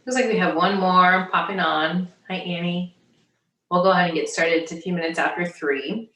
Looks like we have one more popping on. Hi, Annie. We'll go ahead and get started. It's a few minutes after 3.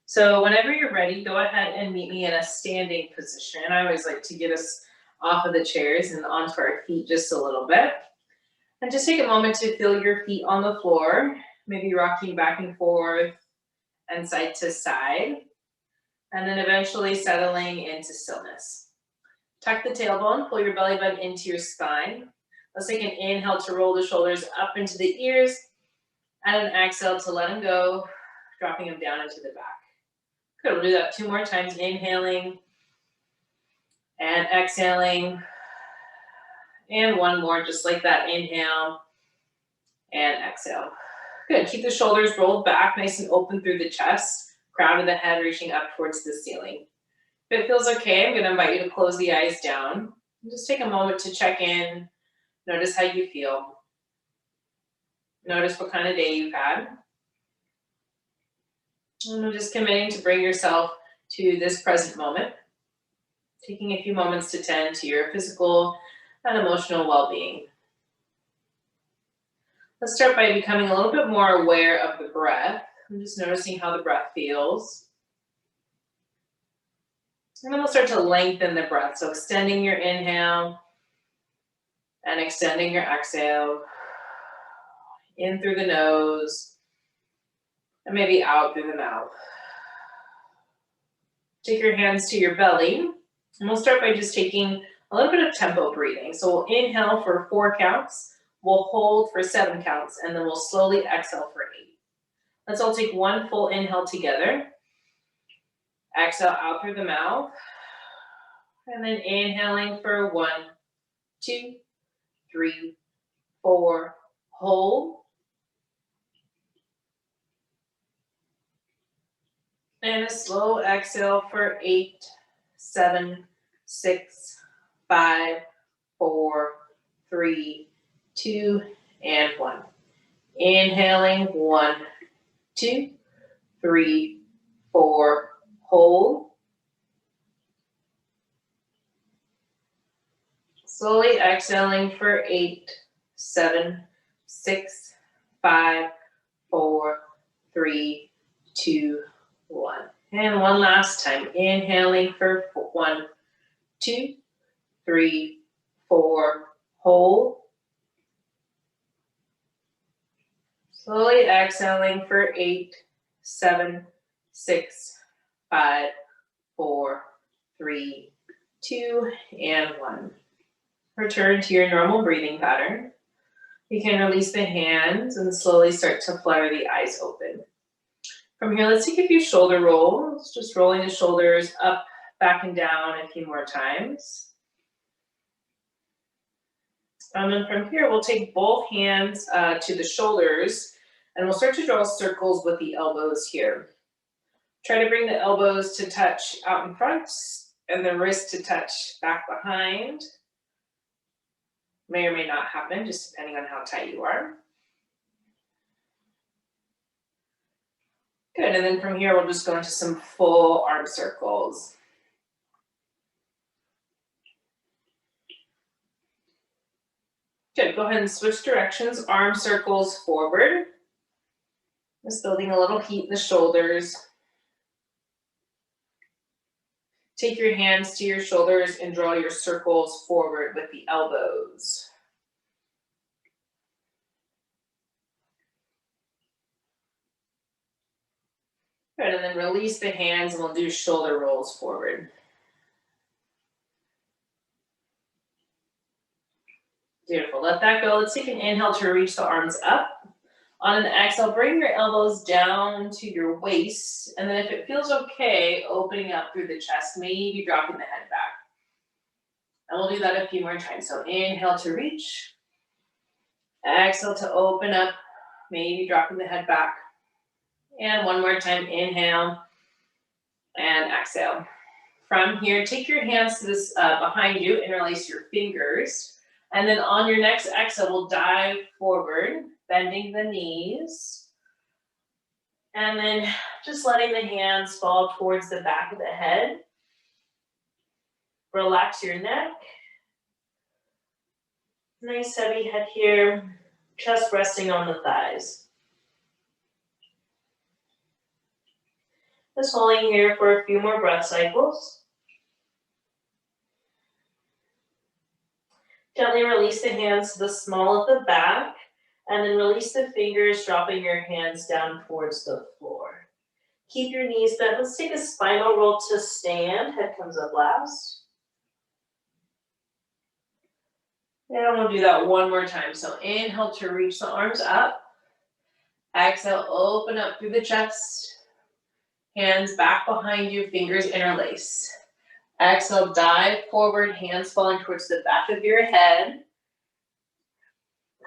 So whenever you're ready, go ahead and meet me in a standing position. I always like to get us off of the chairs and onto our feet just a little bit. And just take a moment to feel your feet on the floor, maybe rocking back and forth and side to side, and then eventually settling into stillness. Tuck the tailbone, pull your belly button into your spine. Let's take an inhale to roll the shoulders up into the ears, and an exhale to let them go, dropping them down into the back. Good, we'll do that 2 more times, inhaling and exhaling. And 1 more, just like that, inhale and exhale. Good, keep the shoulders rolled back, nice and open through the chest, crown of the head reaching up towards the ceiling. If it feels okay, I'm gonna invite you to close the eyes down. Just take a moment to check in, notice how you feel. Notice what kind of day you've had. And just committing to bring yourself to this present moment, taking a few moments to tend to your physical and emotional well-being. Let's start by becoming a little bit more aware of the breath. I'm just noticing how the breath feels. And then we'll start to lengthen the breath. So extending your inhale and extending your exhale. In through the nose and maybe out through the mouth. Take your hands to your belly, and we'll start by just taking a little bit of tempo breathing. So we'll inhale for 4 counts, we'll hold for 7 counts, and then we'll slowly exhale for 8. Let's all take 1 full inhale together. Exhale out through the mouth, and then inhaling for 1, 2, 3, 4, hold. And a slow exhale for 8, 7, 6, 5, 4, 3, 2, and 1. Inhaling 1, 2, 3, 4, hold. Slowly exhaling for 8, 7, 6, 5, 4, 3, 2, 1. And 1 last time. Inhaling for 1, 2, 3, 4, hold. Slowly exhaling for 8, 7, 6, 5, 4, 3, 2, and 1. Return to your normal breathing pattern. You can release the hands and slowly start to flutter the eyes open. From here, let's take a few shoulder rolls, just rolling the shoulders up, back, and down a few more times. And then from here, we'll take both hands to the shoulders, and we'll start to draw circles with the elbows here. Try to bring the elbows to touch out in front, and the wrist to touch back behind. May or may not happen, just depending on how tight you are. Good, and then from here, we'll just go into some full arm circles. Good, go ahead and switch directions, arm circles forward. Just building a little heat in the shoulders. Take your hands to your shoulders and draw your circles forward with the elbows. Good, and then release the hands and we'll do shoulder rolls forward. Beautiful, let that go. Let's take an inhale to reach the arms up. On an exhale, bring your elbows down to your waist. And then if it feels okay, opening up through the chest, maybe dropping the head back. And we'll do that a few more times. So inhale to reach. Exhale to open up, maybe dropping the head back. And 1 more time, inhale and exhale. From here, take your hands to this behind you, interlace your fingers. And then on your next exhale, we'll dive forward, bending the knees. And then just letting the hands fall towards the back of the head. Relax your neck. Nice heavy head here, chest resting on the thighs. Just holding here for a few more breath cycles. Gently release the hands to the small of the back, and then release the fingers, dropping your hands down towards the floor. Keep your knees bent. Let's take a spinal roll to stand. Head comes up last. And we'll do that one more time. So inhale to reach the arms up. Exhale, open up through the chest. Hands back behind you, fingers interlace. Exhale, dive forward, hands falling towards the back of your head.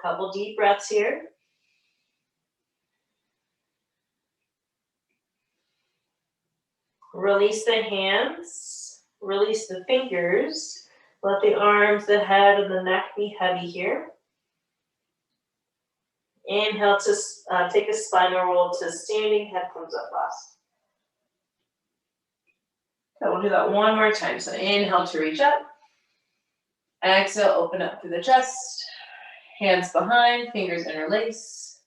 Couple deep breaths here. Release the hands, release the fingers. Let the arms, the head, and the neck be heavy here. Inhale to take a spinal roll to standing, head comes up last. Okay, we'll do that one more time. So inhale to reach up. Exhale, open up through the chest. Hands behind, fingers interlace.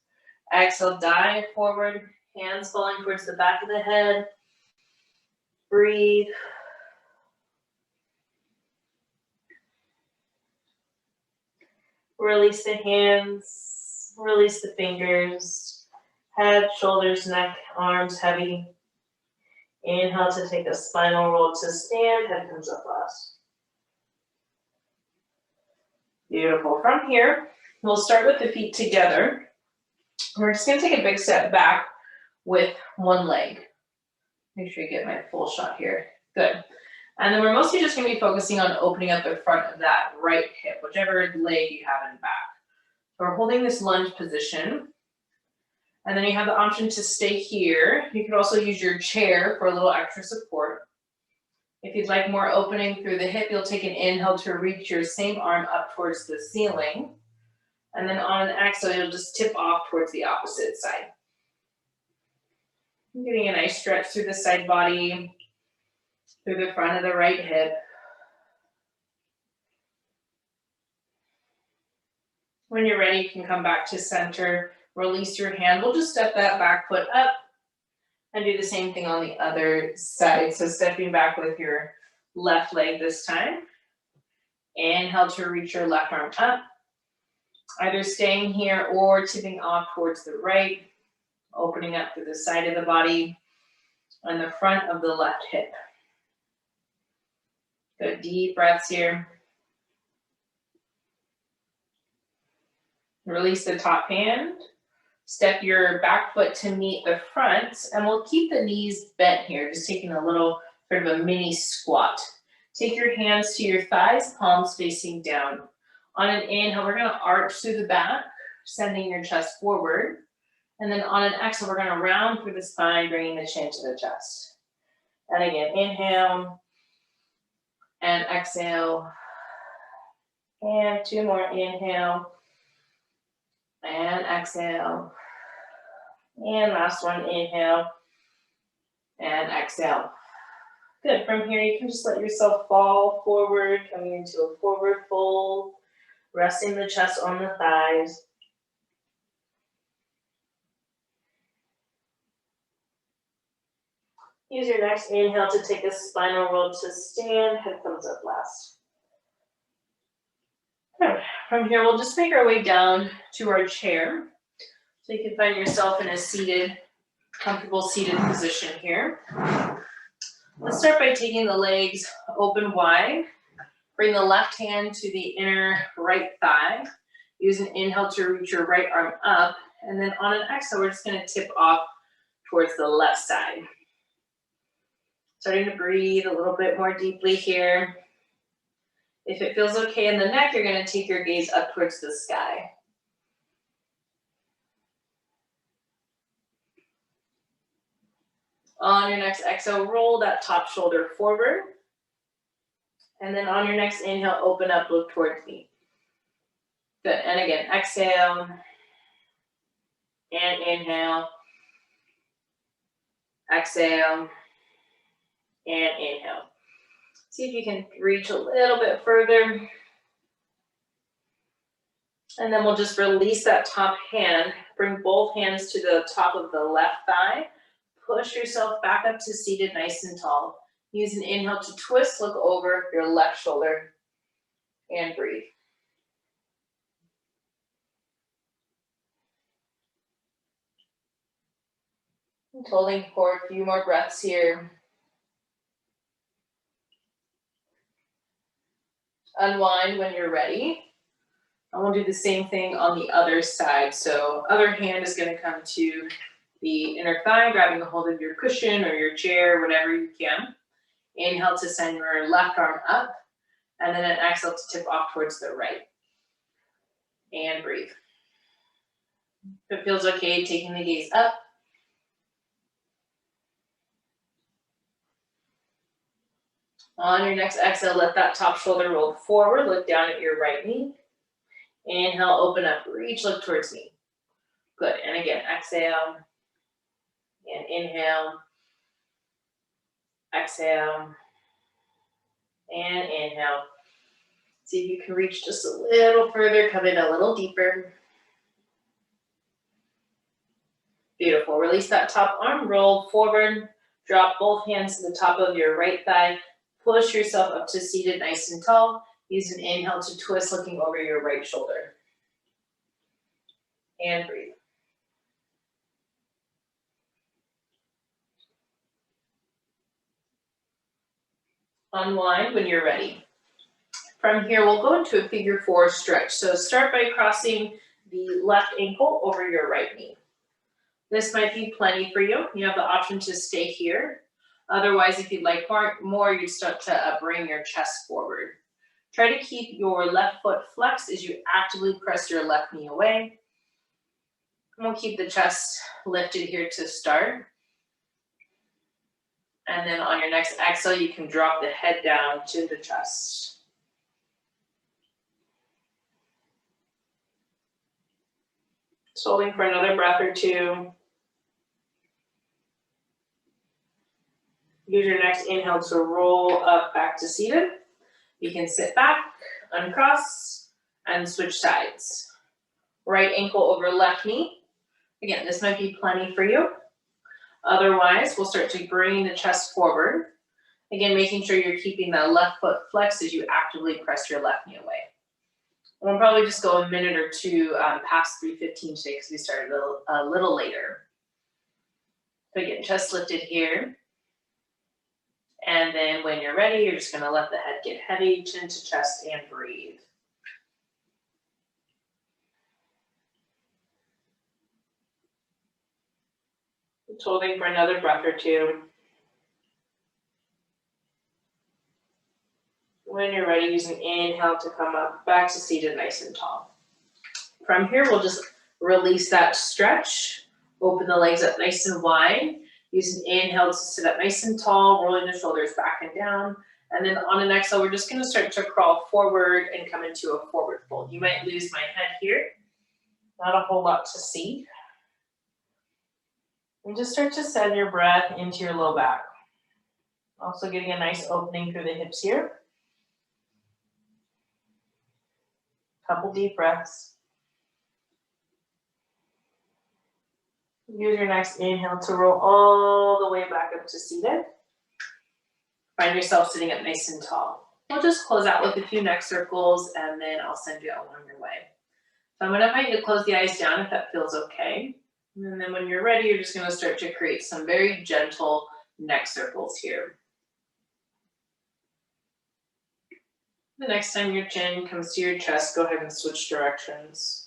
Exhale, dive forward, hands falling towards the back of the head. Breathe. Release the hands, release the fingers, head, shoulders, neck, arms heavy. Inhale to take a spinal roll to stand, head comes up last. Beautiful. From here, we'll start with the feet together. We're just going to take a big step back with one leg. Make sure you get my full shot here. Good. And then we're mostly just going to be focusing on opening up the front of that right hip, whichever leg you have in back. So we're holding this lunge position. And then you have the option to stay here. You could also use your chair for a little extra support. If you'd like more opening through the hip, you'll take an inhale to reach your same arm up towards the ceiling. And then on an exhale, you'll just tip off towards the opposite side. I'm getting a nice stretch through the side body, through the front of the right hip. When you're ready, you can come back to center, release your hand. We'll just step that back foot up and do the same thing on the other side. So stepping back with your left leg this time. Inhale to reach your left arm up, either staying here or tipping off towards the right, opening up through the side of the body and the front of the left hip. Good, deep breaths here. Release the top hand. Step your back foot to meet the front, and we'll keep the knees bent here, just taking a little sort of a mini squat. Take your hands to your thighs, palms facing down. On an inhale, we're going to arch through the back, sending your chest forward. And then on an exhale, we're going to round through the spine, bringing the chin to the chest. And again, inhale and exhale. And two more, inhale and exhale. And last one, inhale and exhale. Good. From here, you can just let yourself fall forward, coming into a forward fold, resting the chest on the thighs. Use your next inhale to take a spinal roll to stand. Head comes up last. Good. From here, we'll just make our way down to our chair. So you can find yourself in a seated, comfortable seated position here. Let's start by taking the legs open wide. Bring the left hand to the inner right thigh. Use an inhale to reach your right arm up. And then on an exhale, we're just going to tip off towards the left side. Starting to breathe a little bit more deeply here. If it feels okay in the neck, you're going to take your gaze up towards the sky. On your next exhale, roll that top shoulder forward. And then on your next inhale, open up, look towards me. Good. And again, exhale. And inhale. Exhale. And inhale. See if you can reach a little bit further. And then we'll just release that top hand. Bring both hands to the top of the left thigh. Push yourself back up to seated nice and tall. Use an inhale to twist, look over your left shoulder, and breathe. And holding for a few more breaths here. Unwind when you're ready. And we'll do the same thing on the other side. So other hand is going to come to the inner thigh, grabbing a hold of your cushion or your chair, whatever you can. Inhale to send your left arm up, and then an exhale to tip off towards the right. And breathe. If it feels okay, taking the gaze up. On your next exhale, let that top shoulder roll forward. Look down at your right knee. Inhale, open up, reach, look towards me. Good. And again, exhale. And inhale. Exhale. And inhale. See if you can reach just a little further, come in a little deeper. Beautiful. Release that top arm, roll forward. Drop both hands to the top of your right thigh. Push yourself up to seated nice and tall. Use an inhale to twist, looking over your right shoulder. And breathe. Unwind when you're ready. From here, we'll go into a figure four stretch. So start by crossing the left ankle over your right knee. This might be plenty for you. You have the option to stay here. Otherwise, if you'd like more, you start to bring your chest forward. Try to keep your left foot flexed as you actively press your left knee away. And we'll keep the chest lifted here to start. And then on your next exhale, you can drop the head down to the chest. Just holding for another breath or two. Use your next inhale to roll up back to seated. You can sit back, uncross, and switch sides. Right ankle over left knee. Again, this might be plenty for you. Otherwise, we'll start to bring the chest forward. Again, making sure you're keeping that left foot flexed as you actively press your left knee away. We'll probably just go a minute or two past 3:15 today because we started a little later. So again, chest lifted here. And then when you're ready, you're just going to let the head get heavy, chin to chest, and breathe. Just holding for another breath or two. When you're ready, use an inhale to come up back to seated nice and tall. From here, we'll just release that stretch. Open the legs up nice and wide. Use an inhale to sit up nice and tall, rolling the shoulders back and down. And then on an exhale, we're just going to start to crawl forward and come into a forward fold. You might lose my head here. Not a whole lot to see. And just start to send your breath into your low back. Also getting a nice opening through the hips here. Couple deep breaths. Use your next inhale to roll all the way back up to seated. Find yourself sitting up nice and tall. We'll just close out with a few neck circles and then I'll send you out on your way. So I'm going to invite you to close the eyes down if that feels okay. And then when you're ready, you're just going to start to create some very gentle neck circles here. The next time your chin comes to your chest, go ahead and switch directions.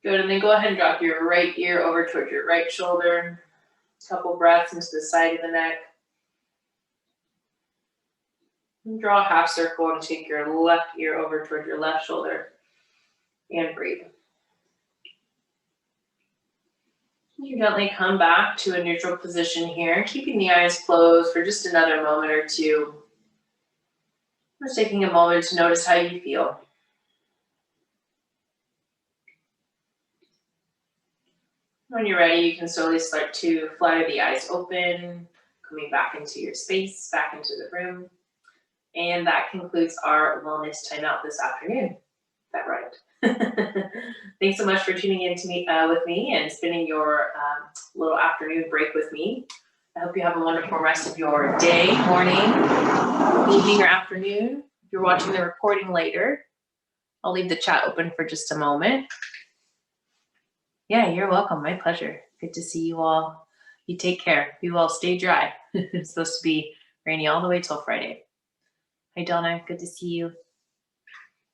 Good, and then go ahead and drop your right ear over towards your right shoulder. A couple breaths into the side of the neck. And draw a half circle and take your left ear over towards your left shoulder. And breathe. You gently come back to a neutral position here, keeping the eyes closed for just another moment or two. Just taking a moment to notice how you feel. When you're ready, you can slowly start to flutter the eyes open, coming back into your space, back into the room. And that concludes our wellness timeout this afternoon. Is that right? Thanks so much for tuning in to me with me and spending your little afternoon break with me. I hope you have a wonderful rest of your day, morning, evening, or afternoon. If you're watching the recording later, I'll leave the chat open for just a moment. Yeah, you're welcome. My pleasure. Good to see you all. You take care. Be well. Stay dry. It's supposed to be rainy all the way till Friday. Hi, Donna. Good to see you.